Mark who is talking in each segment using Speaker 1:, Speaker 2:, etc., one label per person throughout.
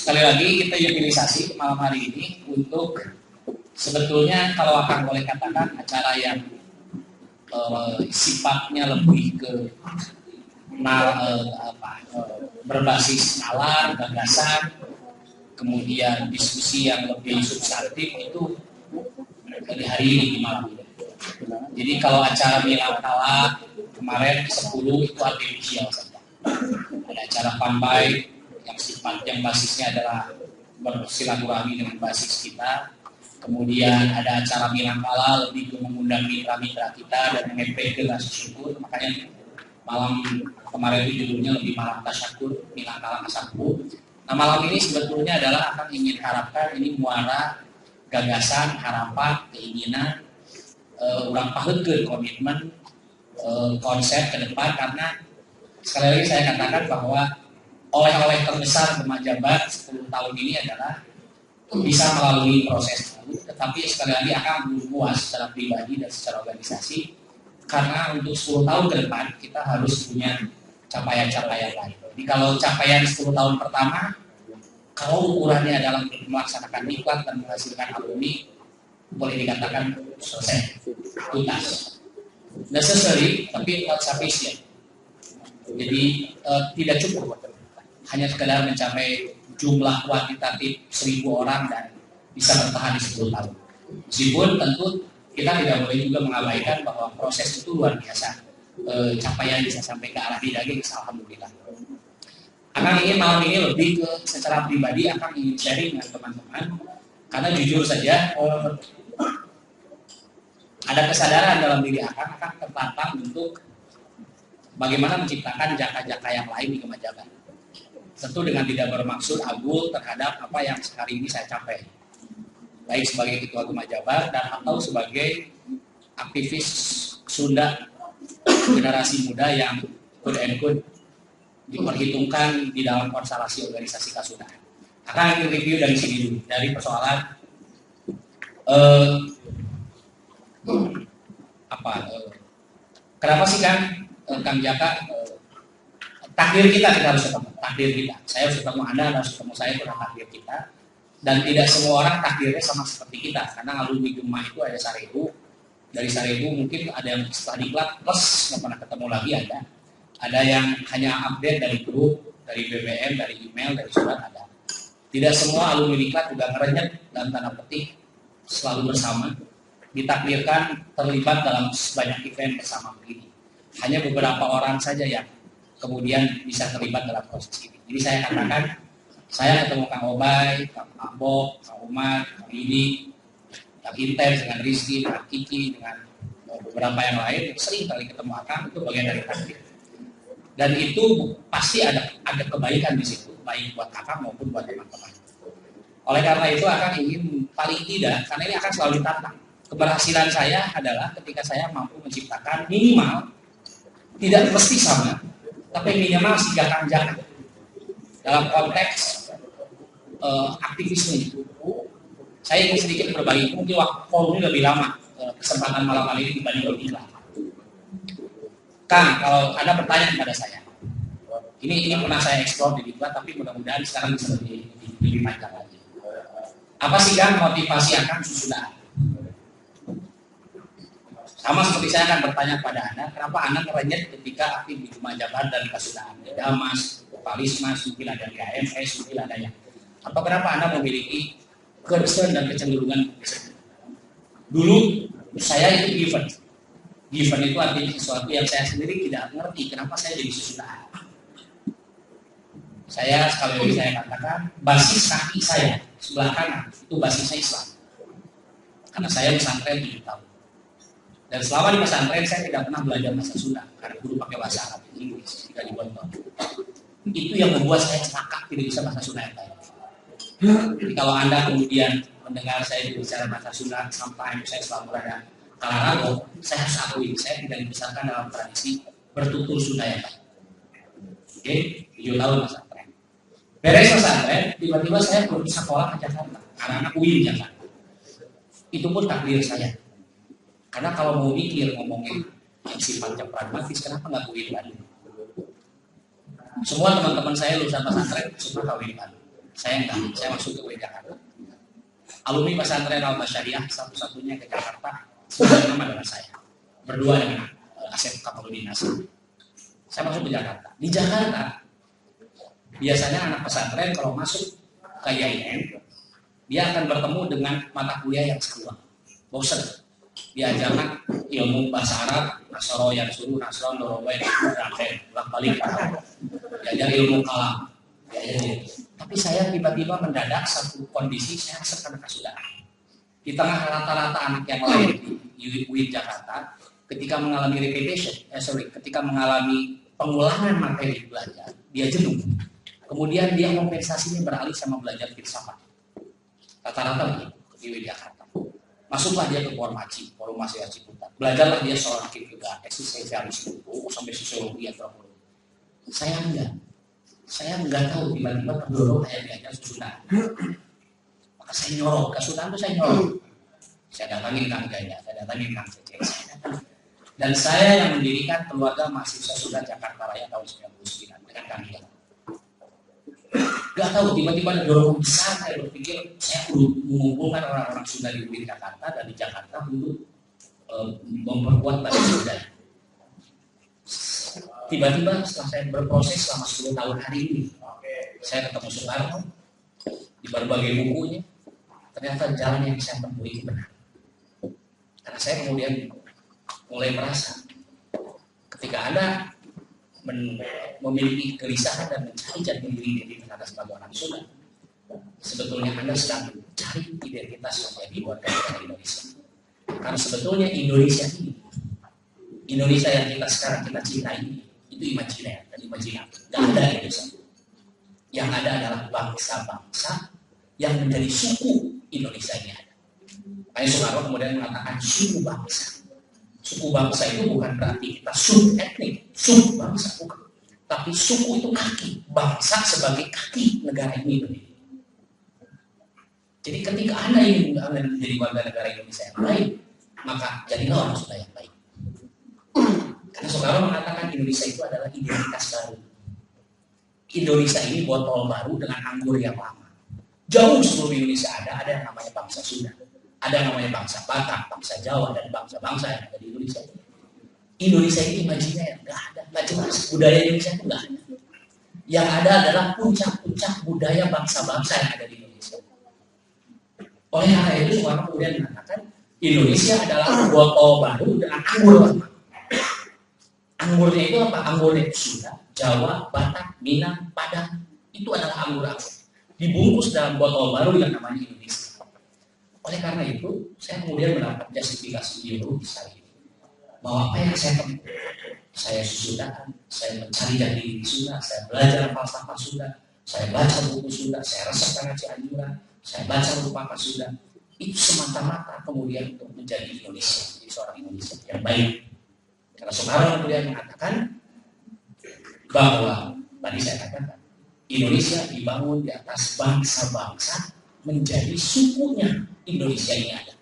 Speaker 1: sekali lagi kita utilisasi malam hari ini untuk sebetulnya kalau akan boleh katakan acara yang sifatnya lebih ke berbasis nalar, gagasan, kemudian diskusi yang lebih substantif itu dari hari ini di malam ini. Jadi kalau acara Milang Kala kemarin 10 itu artifisial saja. Ada acara Pambai yang basisnya adalah bersilaturahmi dengan basis kita. Kemudian ada acara Milang Kala lebih ke mengundang mitra-mitra kita dan menyampaikan rasa syukur. Makanya malam kemarin itu judulnya lebih malam tasyakur, Milang Kala Kasabku. Nah malam ini sebetulnya adalah akan ingin harapkan ini muara gagasan, harapan, keinginan, ulang paheutkeun komitmen, konsep ke depan, karena sekali lagi saya katakan bahwa oleh-oleh terbesar Kemajabar 10 tahun ini adalah bisa melalui proses itu, tetapi sekali lagi akan belum puas secara pribadi dan secara organisasi, karena untuk 10 tahun ke depan kita harus punya capaian-capaian lain. Jadi kalau capaian 10 tahun pertama, kalau ukurannya adalah melaksanakan diklat dan menghasilkan alumni, boleh dikatakan selesai, tuntas. Necessary, tapi not sufficient. Jadi tidak cukup hanya sekedar mencapai jumlah kuantitatif 1000 orang dan bisa bertahan di 10 tahun. Meskipun tentu kita tidak boleh juga mengabaikan bahwa proses itu luar biasa. Capaian bisa sampai ke arah daging, alhamdulillah. Akan ingin malam ini lebih ke secara pribadi akan ingin sharing dengan teman-teman, karena jujur saja ada kesadaran dalam diri akan tertantang untuk bagaimana menciptakan jaka-jaka yang lain di Kemajabar. Tentu dengan tidak bermaksud abul terhadap apa yang hari ini saya capai, baik sebagai ketua Kemajabar dan atau sebagai aktivis Sunda generasi muda yang quote and quote diperhitungkan di dalam konstelasi organisasi Kasundaan. Akan ingin review dari sini dulu, dari persoalan kenapa sih Kang Jaka, takdir kita harus ketemu, takdir kita. Saya harus ketemu Anda harus ketemu saya, itu adalah takdir kita. Dan tidak semua orang takdirnya sama seperti kita, karena alumni Gema itu ada 1000. Dari 1000 mungkin ada yang setelah diklat plus nggak pernah ketemu lagi ada. Ada yang hanya update dari grup, dari BBM, dari email, dari surat ada. Tidak semua alumni diklat juga ngerenyet dalam tanda petik selalu bersama, ditakdirkan terlibat dalam banyak event bersama begini. Hanya beberapa orang saja yang kemudian bisa terlibat dalam proses ini. Jadi saya katakan, saya ketemu Kang Obay, Kang Abok, Kang Umar, Kang Yudi, Kang Intens dengan Rizky, Kang Kiki, dengan beberapa yang lain, sering kali ketemu Akang, itu bagian dari takdir. Dan itu pasti ada kebaikan di situ, baik buat Akang maupun buat teman-teman. Oleh karena itu Akang ingin paling tidak, karena ini akan selalu ditantang. Keberhasilan saya adalah ketika saya mampu menciptakan minimal, tidak mesti sama, tapi minimal 3 tanjakan dalam konteks aktivisme itu. Saya ingin sedikit berbagi, mungkin waktu ini lebih lama, kesempatan malam kali ini dibanding lebih lama. Kang, kalau Anda bertanya kepada saya, ini pernah saya eksplor di Diklat, tapi mudah-mudahan sekarang bisa lebih panjang lagi. Apa sih Kang motivasi Akang Susundaan? Sama seperti saya akan bertanya kepada Anda, kenapa Anda ngerenyet ketika aktif di Kemajabar dan Kasundaan? Ada Mas, Palismas, mungkin ada di AMS, mungkin ada yang. Atau kenapa Anda memiliki concern dan kecenderungan? Dulu saya itu given. Given itu artinya sesuatu yang saya sendiri tidak ngerti kenapa saya jadi Susundaan. Saya sekali lagi saya katakan, basis kaki saya sebelah kanan itu basisnya Islam. Karena saya pesantren 7 tahun. Dan selama di pesantren saya tidak pernah belajar bahasa Sunda karena guru pakai bahasa Arab, Inggris, tidak dibontong. Itu yang membuat saya celaka tidak bisa bahasa Sunda yang baik. Jadi kalau Anda kemudian mendengar saya berbicara bahasa Sunda sampai saya selalu berada Kalarago, saya harus akui saya tidak dibesarkan dalam tradisi bertutur Sunda yang baik. Oke, 7 tahun pesantren. Beres pesantren, tiba-tiba saya pergi sekolah ke Jakarta, anak-anak UIN Jakarta. Itu pun takdir saya. Karena kalau mau mikir ngomongin yang sifatnya pragmatis, kenapa nggak UIN Bandung? Semua teman-teman saya lulusan pesantren semua UIN Bandung. Saya enggak, saya masuk ke Jakarta. Alumni pesantren Al-Basyariah satu-satunya ke Jakarta, nama adalah saya. Berdua dengan Asep Kamaludin Nasir. Saya masuk ke Jakarta. Di Jakarta, biasanya anak pesantren kalau masuk ke IAIN, dia akan bertemu dengan mata kuliah yang sama. Bosan. Diajarkan ilmu bahasa Arab, Nasoro yang suruh, Nasron, Dorobai, Raken, balik. Diajar ilmu kalam. Tapi saya tiba-tiba mendadak satu kondisi saya serta sudah. Di tengah rata-rata anak yang lain di UIN Jakarta, ketika mengalami ketika mengalami pengulangan materi belajar, dia jenuh. Kemudian dia kompensasinya beralih sama belajar filsafat. Rata-rata begitu di UIN Jakarta. Masuklah dia ke Forum Mahasiswa Ciputat. Belajarlah dia soal ketiga, eksistensialisme, sampai sosiologi, antropologi. Saya enggak tahu tiba-tiba terdorong saya diajar Susunan. Maka saya nyorok, ke Susunan itu saya nyorok. Saya datangin Kang Jaya, saya datangin Kang Cece. Dan saya yang mendirikan keluarga mahasiswa Sudan Jakarta Raya tahun 99 dengan Kang Jaya. Gak tahu tiba-tiba ada dorongan besar, saya berpikir saya perlu mengumpulkan orang-orang Sunda di UIN Jakarta dan di Jakarta untuk memperkuat basis budaya. Tiba-tiba setelah saya berproses selama 10 tahun hari ini, saya ketemu Soekarno di berbagai bukunya, ternyata jalan yang saya tempuh ini benar. Karena saya kemudian mulai merasa ketika Anda memiliki kegelisahan dan mencari jati diri Anda sebagai orang Sunda, sebetulnya Anda sedang mencari identitas menjadi warga negara Indonesia. Karena sebetulnya Indonesia yang kita sekarang kita cintai itu imajiner dan imajiner. Tidak ada Indonesia. Yang ada adalah bangsa-bangsa yang menjadi suku Indonesia ini ada. Makanya Soekarno kemudian mengatakan suku bangsa. Suku bangsa itu bukan berarti kita sub etnik, sub bangsa bukan. Tapi suku itu kaki, bangsa sebagai kaki negara ini. Jadi ketika Anda ingin menjadi warga negara Indonesia yang baik, maka jadilah orang Sunda yang baik. Karena Soekarno mengatakan Indonesia itu adalah identitas baru. Indonesia ini botol baru dengan anggur yang lama. Jauh sebelum Indonesia ada yang namanya bangsa Sunda. Ada yang namanya bangsa Batak, bangsa Jawa, dan bangsa-bangsa yang ada di Indonesia. Indonesia ini imajiner, nggak ada, nggak jelas. Budaya Indonesia itu nggak ada. Yang ada adalah puncak-puncak budaya bangsa-bangsa yang ada di Indonesia. Oleh karena itu, Soekarno kemudian mengatakan Indonesia adalah botol baru dengan anggur lama. Anggurnya itu apa? Anggurnya itu Sunda, Jawa, Batak, Minang, Padang. Itu adalah anggur-anggur. Dibungkus dalam botol baru yang namanya Indonesia. Oleh karena itu, saya kemudian mendapat justifikasi ideologis kali ini. Bahwa apa yang saya tempuh, saya susudakan, saya mencari jati diri Sunda, saya belajar falsafah Sunda, saya baca buku Sunda, saya resep ngaji anjuran, saya baca Rupaka Sunda. Itu semata-mata kemudian untuk menjadi Indonesia, menjadi seorang Indonesia yang baik. Karena Soekarno kemudian mengatakan bahwa tadi saya katakan Indonesia dibangun di atas bangsa-bangsa menjadi sukunya Indonesia ini ada.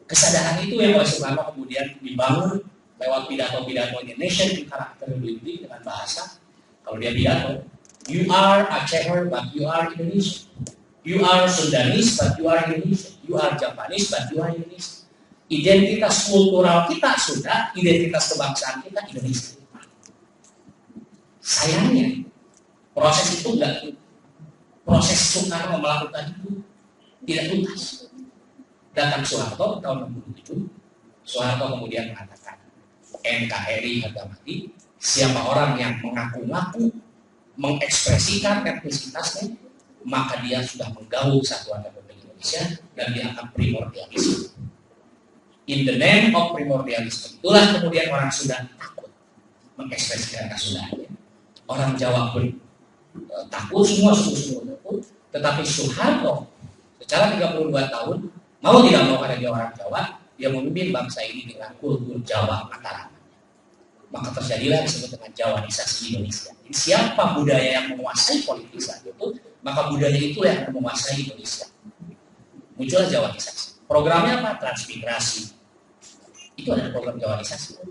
Speaker 1: Kesadaran itu yang oleh Soekarno kemudian dibangun lewat pidato-pidatonya Nation in Character Building dengan bahasa. Kalau dia pidato, you are Aceher but you are Indonesia. You are Sundanese but you are Indonesia. You are Japanese but you are Indonesia. Identitas kultural kita Sunda, identitas kebangsaan kita Indonesia. Sayangnya proses itu enggak, proses Soekarno melakukan itu tidak tuntas. Datang Soeharto tahun 67, Soeharto kemudian mengatakan NKRI harga mati. Siapa orang yang mengaku-ngaku mengekspresikan etnisitasnya, maka dia sudah menggaung kesatuan Republik Indonesia dan dianggap primordialisme. In the name of primordialisme, itulah kemudian orang Sunda takut mengekspresikan kesundaannya. Orang Jawa pun takut, semua takut. Tetapi Soeharto secara 32 tahun mau tidak mau karena dia orang Jawa, dia memimpin bangsa ini dengan kultur Jawa Mataram. Maka terjadilah disebut dengan Jawanisasi Indonesia. Jadi siapa budaya yang menguasai politik saat itu, maka budaya itu yang akan menguasai Indonesia. Muncullah Jawanisasi. Programnya apa? Transmigrasi. Itu adalah program Jawanisasi.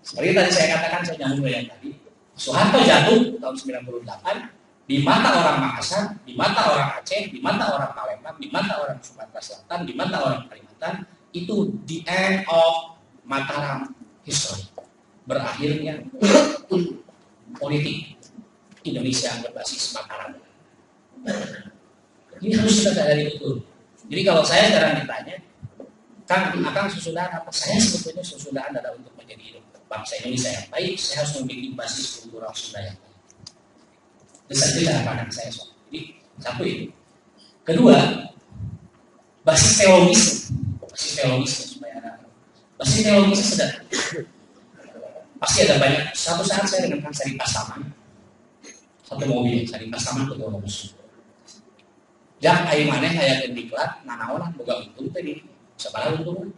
Speaker 1: Seperti tadi saya katakan, saya nyambung yang tadi. Soeharto jatuh tahun 98, Di mata orang Makassar, di mata orang Aceh, di mata orang Palembang, di mata orang Sumatera Selatan, di mata orang Kalimantan, itu the end of Mataram history. Berakhirnya politik Indonesia berbasis Mataram. Ini harus kita sadari betul. Jadi kalau saya sekarang ditanya, Akang sesudahan apa? Saya sebetulnya sesudahan adalah untuk menjadi bangsa Indonesia yang baik. Saya harus memiliki basis kultural Sunda yang baik. Itu cara pandang saya soal. Jadi satu itu. Kedua, basis teologisnya supaya ada. Basis teologisnya sederhana. Pasti ada banyak. Satu saat saya dengan Kang Sari Pasaman, satu mobil Sari Pasaman ke Musuh. Jak ayo maneh aya diklat, nanaonan boga untung tadi. Sabaraha untung?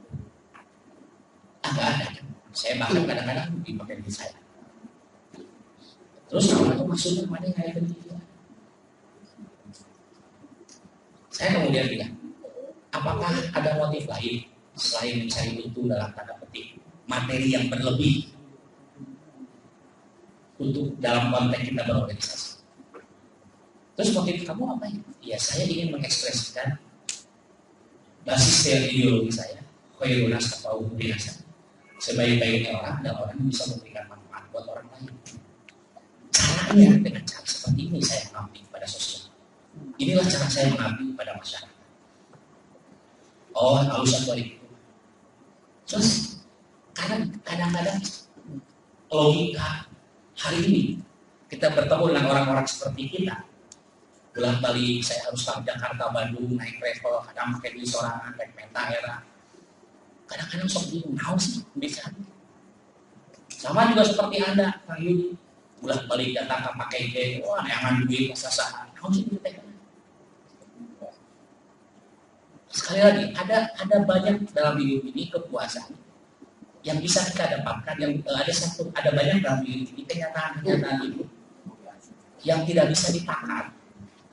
Speaker 1: Enggak ada. Saya bahkan kadang-kadang dipakai di saya. Terus kalau itu maksudnya mana yang kayak begitu? Saya kemudian bilang, apakah ada motif lain selain mencari untung dalam tanda petik materi yang berlebih untuk dalam konteks kita berorganisasi? Terus motif kamu apa ya? Ya saya ingin mengekspresikan basis ideologi saya, koyonas atau biasa. Sebaik-baiknya orang adalah orang yang bisa memberikan manfaat buat orang lain. Caranya dengan cara seperti ini saya mengabdi pada sosial. Inilah cara saya mengabdi pada masyarakat. Oh, harus satu itu. Terus kadang-kadang logika hari ini kita bertemu dengan orang-orang seperti kita. Bolak-balik saya harus ke Jakarta, Bandung, naik travel, kadang pakai duit sorangan, naik penta era. Kadang-kadang sok bingung, tahu sih bisa. Sama juga seperti Anda, Kang Yudi. Bolak-balik datang ke pakai geng, wah neangan duit masa-masa. Tahu sih duit. Sekali lagi, ada banyak dalam hidup ini kepuasan yang bisa kita dapatkan, yang ada banyak dalam hidup ini kenyataan hidup yang tidak bisa ditakar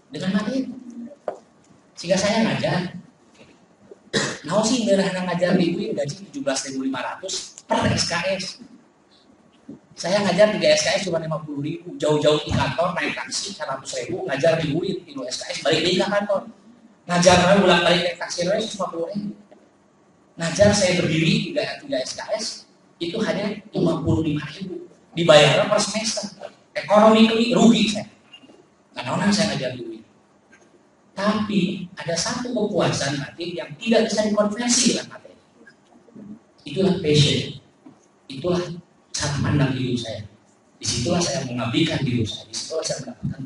Speaker 1: dengan materi. Sehingga saya ngajar, nah sih ngerahana ngajar minggu gaji 17.500 per SKS. Saya ngajar 3 SKS cuma 50.000, jauh-jauh di kantor naik taksi 100.000, ngajar di murid 3 SKS balik lagi ke kantor. Ngajar saya ulang balik naik taksi 150.000. Ngajar saya berdiri 3 SKS itu hanya 55.000, dibayar per semester. Ekonomi rugi saya. Karena orang saya ngajar duit. Tapi ada satu kepuasan hati yang tidak bisa dikonversi dengan materi. Itulah passion. Itulah cara pandang hidup saya. Disitulah saya mengabdikan hidup saya. Disitulah saya mendapatkan